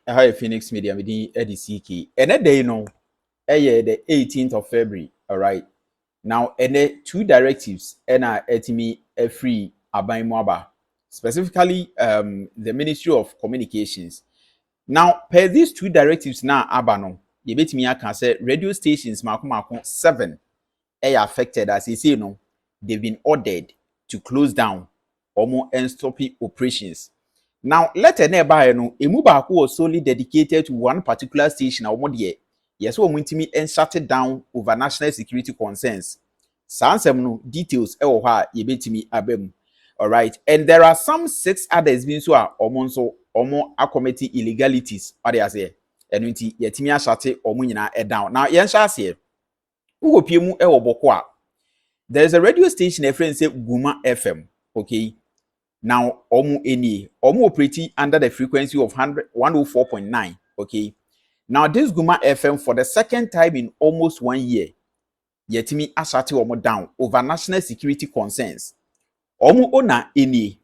Hi Phoenix Media within EDCK. And that day, the 18th of February, all right. Now, and the two directives, and etimi a free abai mwaba, specifically the Ministry of Communications. Now, per these two directives now abano, you bet me I can say radio stations mako 7 are affected as you see, they've been ordered to close down or more and stop operations. Now, letter nearby, emu baako was solely dedicated to one particular station or more yes, we want me and shut it down over national security concerns. Some details ye betimi abem. All right, and there are some 6 others being so or more committee illegalities. What they say, and yetimi shut it or munina down. Now, yen shall say, who piemu bokwa. There's a radio station, a friend say Guma FM. Okay. Now, omu operating under the frequency of 104.9. Okay. Now, this Guma FM for the second time in almost 1 year, yetimi ashati omo down over national security concerns. Omu ona eni,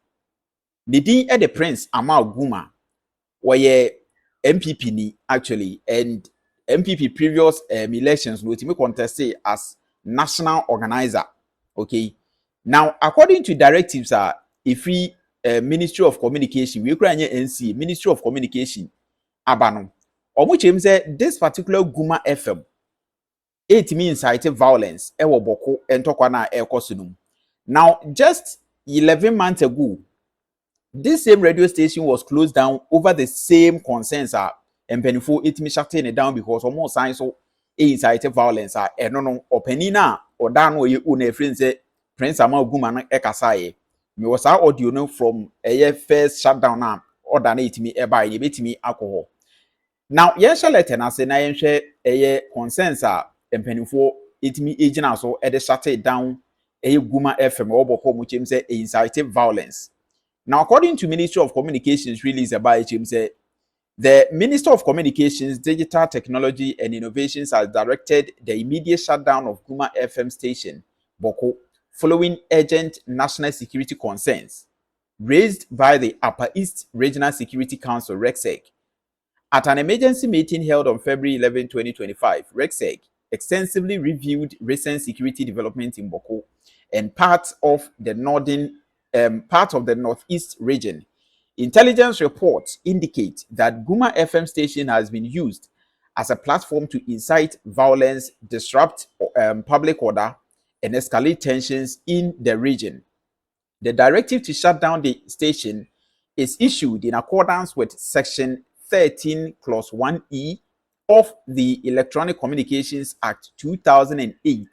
the din the Prince Amal Guma, where NPP ni actually, and NPP previous elections will be contested as national organizer. Okay. Now, according to directives, if we Ministry of Communication, we create NCA, Ministry of Communication, abano. Omuchem say this particular Guma FM, it means incited violence, boko, and tokwana ekosunum. Now, just 11 months ago, this same radio station was closed down over the same concerns. And penifo it me shutting it down because almost signs so incited violence no openina or down where you une friend say Prince Amal Guma ekasaye. Me was our audio no from a first shutdown now or than it me by the bit me alcohol. Now, yes, letter na say na yen hwe concerns and penifo it me agent also at the shut it down Guma FM or boko which him say incited violence. Now, according to Ministry of Communications release about him say the Minister of Communications, Digital Technology and Innovations has directed the immediate shutdown of Guma FM station, Boko, following urgent national security concerns raised by the Upper East Regional Security Council, RECSEC. At an emergency meeting held on February 11, 2025, RECSEC extensively reviewed recent security developments in Boko and part of the Northeast region. Intelligence reports indicate that Guma FM station has been used as a platform to incite violence, disrupt public order, and escalate tensions in the region. The directive to shut down the station is issued in accordance with Section 13 Clause 1E of the Electronic Communications Act 2008,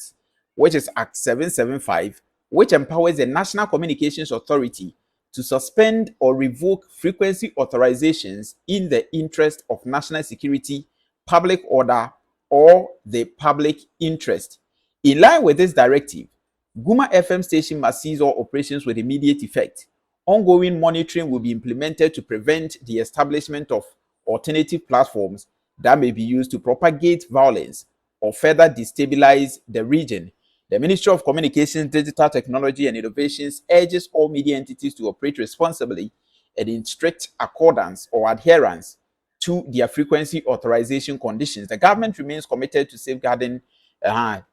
which is Act 775, which empowers the National Communications Authority to suspend or revoke frequency authorizations in the interest of national security, public order, or the public interest. In line with this directive, Guma FM station must cease all operations with immediate effect. Ongoing monitoring will be implemented to prevent the establishment of alternative platforms that may be used to propagate violence or further destabilize the region. The Ministry of Communications, Digital Technology and Innovations urges all media entities to operate responsibly and in strict accordance or adherence to their frequency authorization conditions. The government remains committed to safeguarding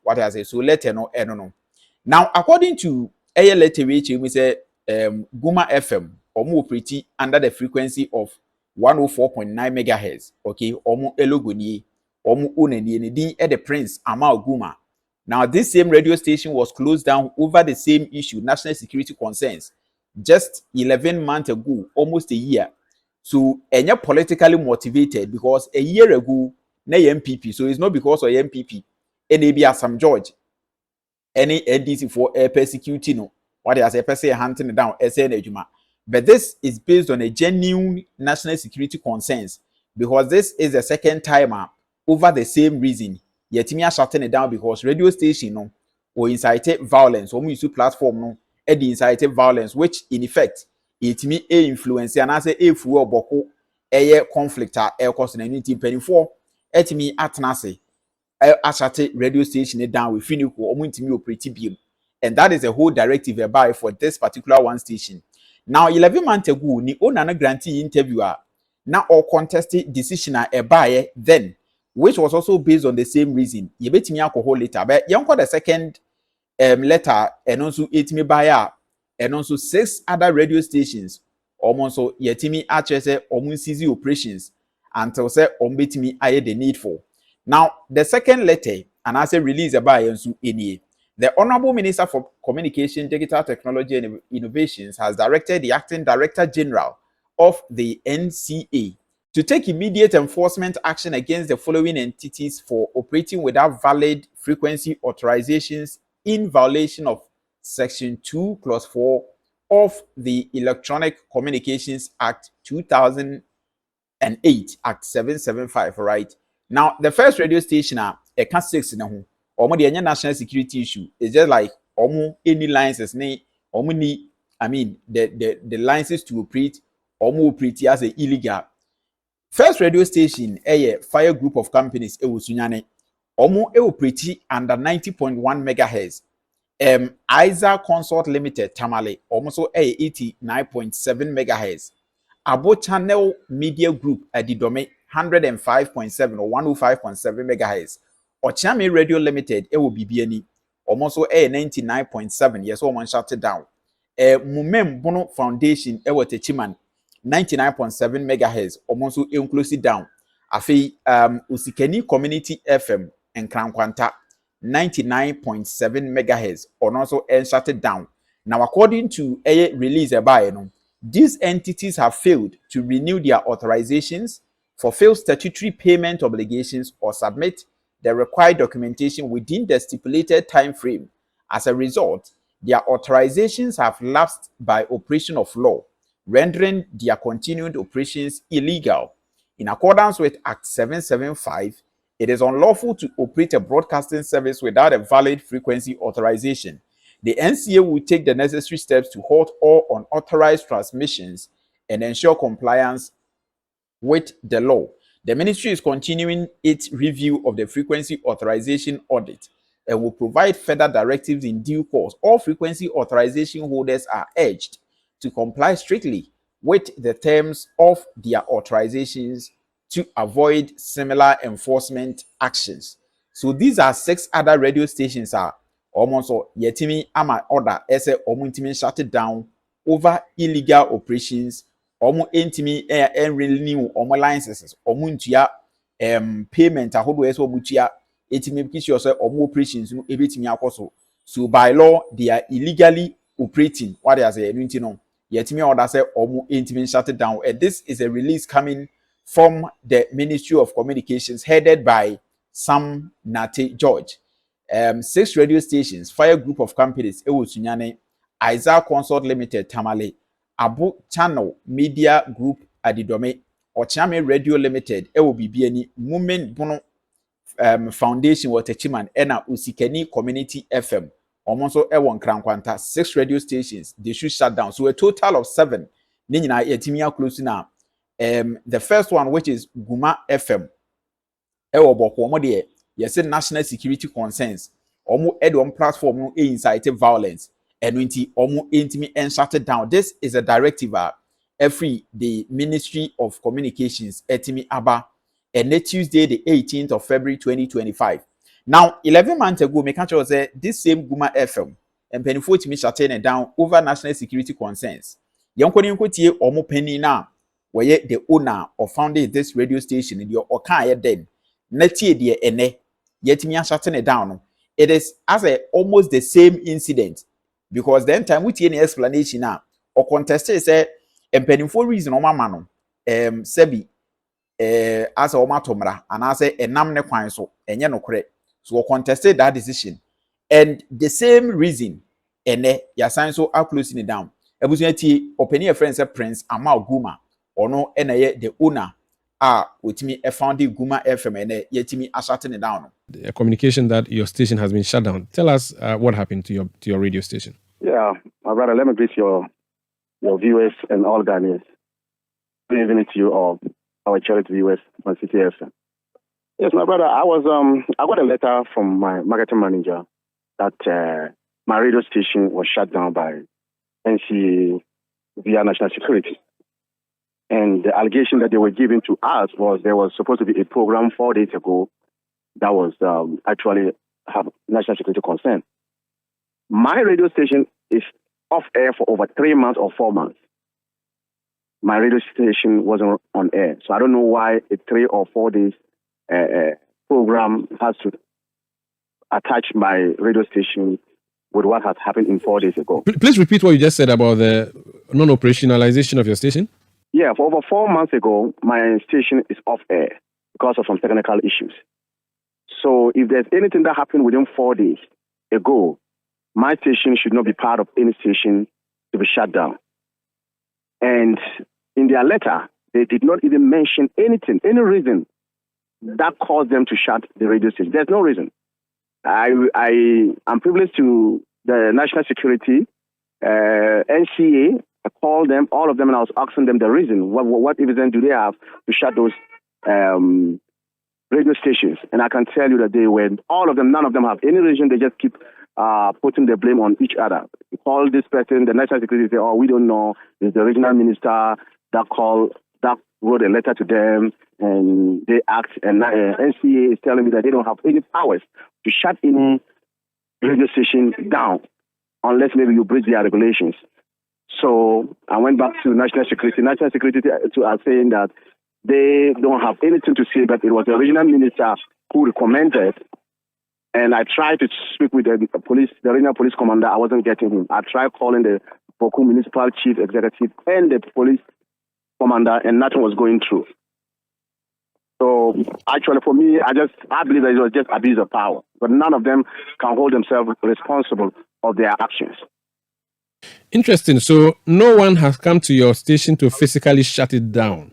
what I say. So let know. Now, according to letter which we say Guma FM or pretty under the frequency of 104.9 megahertz. Okay, omu elogoni, omu uneni din the Prince Amal Guma. Now, this same radio station was closed down over the same issue, national security concerns, just 11 months ago, almost a year. So, and you're politically motivated because a year ago, na NPP. So, it's not because of NPP. NAB as some George, any NDC for a persecuting, what I say, person hunting down, SN. But this is based on a genuine national security concerns because this is the second time over the same reason. Yet me shutting it down because radio station or incited violence or use platform incited violence, which in effect it me influence and I say if we boko conflict cause unity penny for et me atnase ashate radio station down with finico or me operate beam. And that is a whole directive whereby for this particular one station. Now 11 months ago, ni owner grantee interviewer now or contested decision a buyer then, which was also based on the same reason. You bet me alcohol later, but you the second letter and also it me buyer and also 6 other radio stations almost so yetimi actually say seize operations until say betimi aye the needful. Now the second letter and I say release a buyer nso enie. The Honorable Minister for Communication, Digital Technology and Innovations has directed the Acting Director General of the NCA to take immediate enforcement action against the following entities for operating without valid frequency authorizations in violation of Section 2, Clause 4 of the Electronic Communications Act 2008, Act 775, right? Now, the first radio station, a can 6 in a home. The national security issue is just like any licenses ni the licenses to operate operate as a illegal. First radio station a fire group of companies sunyane operate under 90.1 megahertz. Ayisha Consort Limited Tamale also 89.7 megahertz. Abo Channel Media Group at the domain 105.7 or 105.7 megahertz. Ochame Radio Limited will be BNE almost 99.7. Yes, one shut it down. Mumem Bono Foundation Techiman 99.7 megahertz almost inclusive down. Afi Usikeni Community FM and Krankwanta 99.7 megahertz or also shut it down. Now, according to a release by these entities have failed to renew their authorizations, fulfill statutory payment obligations, or submit the required documentation within the stipulated time frame. As a result, their authorizations have lapsed by operation of law, rendering their continued operations illegal. In accordance with Act 775, it is unlawful to operate a broadcasting service without a valid frequency authorization. The NCA will take the necessary steps to halt all unauthorized transmissions and ensure compliance with the law. The ministry is continuing its review of the frequency authorization audit and will provide further directives in due course. All frequency authorization holders are urged to comply strictly with the terms of their authorizations to avoid similar enforcement actions. So these are 6 other radio stations are almost yetimi ama order ese omuntimi shut it down over illegal operations. Intimi renew licenses omuntua payment ahodo ese omutua etimi because you say operations no ebetimi akoso. So by law they are illegally operating. What they say no no yetimi order say intimi shut it down. And this is a release coming from the Ministry of Communications headed by Sam Nate George. 6 radio stations, fire group of companies sunyane, Ayisha Consort Limited Tamale, Abo Channel Media Group Adidome, Ochame Radio Limited BBNE, Mumen Bono Foundation Watechiman, Ena Usikeni Community FM, almost Ewon Krankwanta, 6 radio stations, they should shut down. So a total of 7. Nina yetimia close now. The first one, which is Guma FM, yes, national security concerns. Adom platform incite violence and intimi and shut it down. This is a directive every the Ministry of Communications etimi aba and Tuesday the 18th of February 2025. Now 11 months ago, me can say this same Guma FM and penifo timi shutting it down over national security concerns. Yonkoni nkotie penny na where the owner or founded this radio station in your okan then netie de ene yetimi shutting it down. It is as a almost the same incident because then time with any explanation now or contested say empenifo reason o mama no sebi as a omatomra and as a enam ne kwan so enye no kore so contested that decision and the same reason ene ya sign so are closing it down ebusuati openi a friend say Prince Amal Guma ono eneye the owner with me a founding Guma FM and yetimi shutting it down. The communication that your station has been shut down. Tell us what happened to your radio station. Yeah, my brother, let me greet your viewers and all Ghanaians. Good evening to you all, our charity viewers on CTF. Yes, my brother, I got a letter from my marketing manager that my radio station was shut down by NCA via national security. And the allegation that they were giving to us was there was supposed to be a program 4 days ago that was actually have national security concern. My radio station is off air for over 3 months or 4 months. My radio station wasn't on air. So I don't know why a 3 or 4 days program has to attach my radio station with what has happened in 4 days ago. Please repeat what you just said about the non-operationalization of your station. Yeah, for over 4 months ago, my station is off air because of some technical issues. So if there's anything that happened within 4 days ago, my station should not be part of any station to be shut down. And in their letter, they did not even mention anything, any reason that caused them to shut the radio station. There's no reason. I'm privileged to the national security, NCA. I called them, all of them, and I was asking them the reason. What evidence do they have to shut those radio stations? And I can tell you that they were, all of them, none of them have any reason. They just keep putting the blame on each other. You call this person, the national security say, oh, we don't know. It's the regional minister that wrote a letter to them, and they act. And NCA is telling me that they don't have any powers to shut any radio station down unless maybe you breach their regulations. So I went back to national security. National security are saying that they don't have anything to say, but it was the regional minister who recommended. And I tried to speak with the regional police commander. I wasn't getting him. I tried calling the Kwaku municipal chief executive and the police commander, and nothing was going through. So actually, for me, I believe that it was just abuse of power. But none of them can hold themselves responsible of their actions. Interesting. So no one has come to your station to physically shut it down.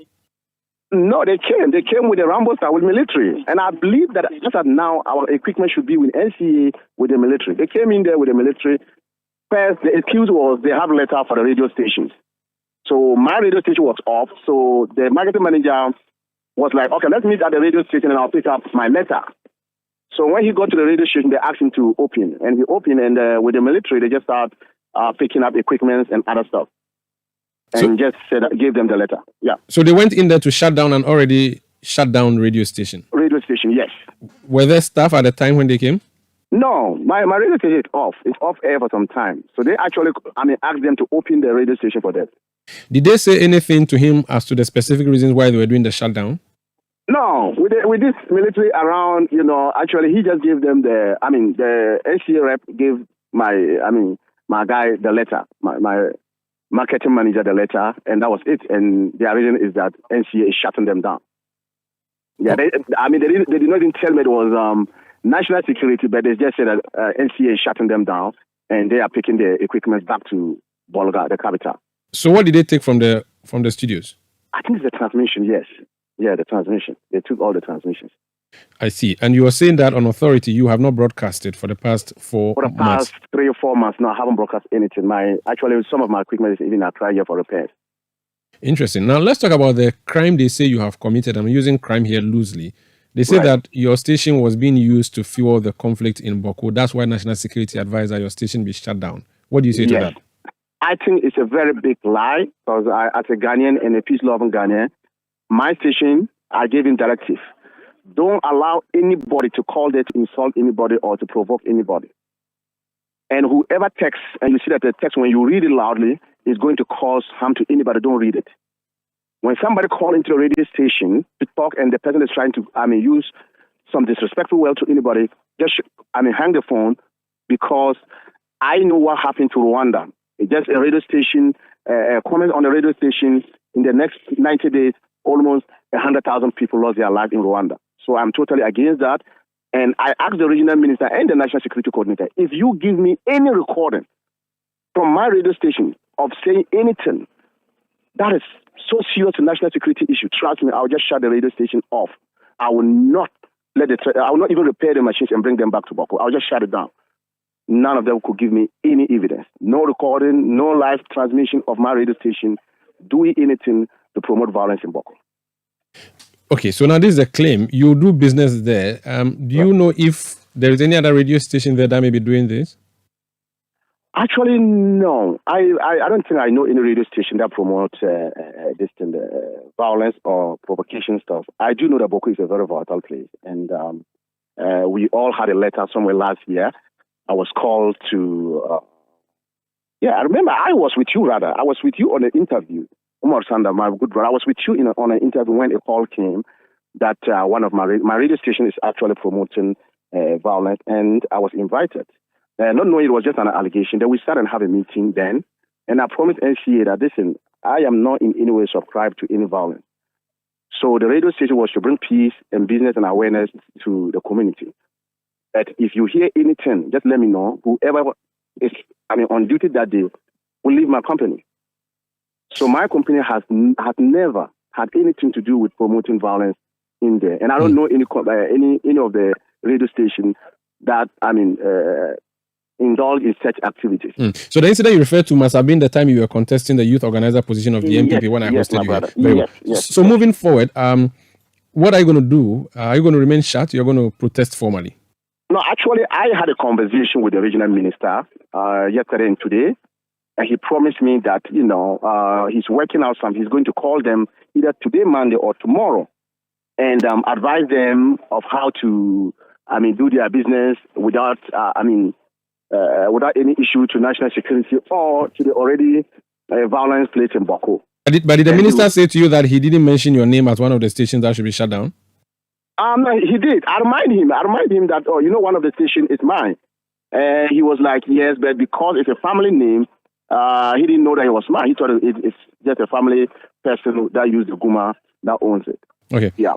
No, they came. They came with the Rambo style, with military. And I believe that just as now, our equipment should be with NCA, with the military. They came in there with the military. First, the excuse was they have a letter for the radio stations. So my radio station was off. So the marketing manager was like, okay, let's meet at the radio station and I'll pick up my letter. So when he got to the radio station, they asked him to open. And he opened, and with the military, they just started picking up equipment and other stuff. And just gave them the letter. Yeah. So they went in there to shut down an already shut down radio station? Radio station, yes. Were there staff at the time when they came? No, my radio station is off. It's off air for some time. So they actually, asked them to open the radio station for them. Did they say anything to him as to the specific reasons why they were doing the shutdown? No, with this military around, actually he just gave them the NCA rep gave my guy the letter, my marketing manager the letter, and that was it. And their reason is that NCA is shutting them down. Yeah, they did not even tell me it was national security, but they just said that NCA is shutting them down, and they are picking the equipment back to Bolga, the capital. So what did they take from the studios? I think it's the transmission, yes. Yeah, the transmission. They took all the transmissions. I see. And you were saying that on authority, you have not broadcasted for the past 4 months. For the past 3 or 4 months, no, I haven't broadcast anything. Actually, some of my equipment is even applied here for repairs. Interesting. Now, let's talk about the crime they say you have committed. I'm using crime here loosely. They say that your station was being used to fuel the conflict in Boko. That's why National Security advised that your station be shut down. What do you say to that? I think it's a very big lie, because as a Ghanaian and a peace-loving Ghanaian, my station, I gave him directive. Don't allow anybody to call there to insult anybody or to provoke anybody. And whoever texts, and you see that the text, when you read it loudly, is going to cause harm to anybody, don't read it. When somebody calls into a radio station to talk and the person is trying to use some disrespectful word to anybody, just hang the phone, because I know what happened to Rwanda. It's just a radio station, comment on a radio station, in the next 90 days, almost 100,000 people lost their lives in Rwanda. So I'm totally against that. And I asked the regional minister and the national security coordinator, if you give me any recording from my radio station of saying anything that is so serious to national security issue, trust me, I'll just shut the radio station off. I will not even repair the machines and bring them back to Boko. I'll just shut it down. None of them could give me any evidence. No recording, no live transmission of my radio station doing anything to promote violence in Boko. Okay, so now this is a claim. You do business there. Do you know if there is any other radio station there that may be doing this? Actually, no. I don't think I know any radio station that promotes violence or provocation stuff. I do know that Boko is a very volatile place. And we all had a letter somewhere last year. I was called to... I remember I was with you, rather. I was with you on an interview. Umar Sanda, my good brother. I was with you on an interview when a call came that one of my radio station is actually promoting violence, and I was invited. Not knowing it was just an allegation. Then we sat and have a meeting then, and I promised NCA that, listen, I am not in any way subscribed to any violence. So the radio station was to bring peace and business and awareness to the community. But if you hear anything, just let me know. Whoever is on duty that day will leave my company. So my company has never had anything to do with promoting violence in there. And I don't know any of the radio stations that, indulge in such activities. So the incident you referred to must have been the time you were contesting the youth organizer position of the NPP when I hosted you here. Yes. So moving forward, what are you going to do? Are you going to remain shut? You're going to protest formally? No, actually, I had a conversation with the regional minister yesterday and today, and he promised me that, he's working out something. He's going to call them either today, Monday, or tomorrow, and advise them of how to, do their business without any issue to national security or to the already violence place in Boko. But did the minister say to you that he didn't mention your name as one of the stations that should be shut down? He did. I remind him that, one of the stations is mine. He was like, yes, but because it's a family name, he didn't know that it was mine. He thought it's just a family person that used the Guma that owns it. Okay. Yeah.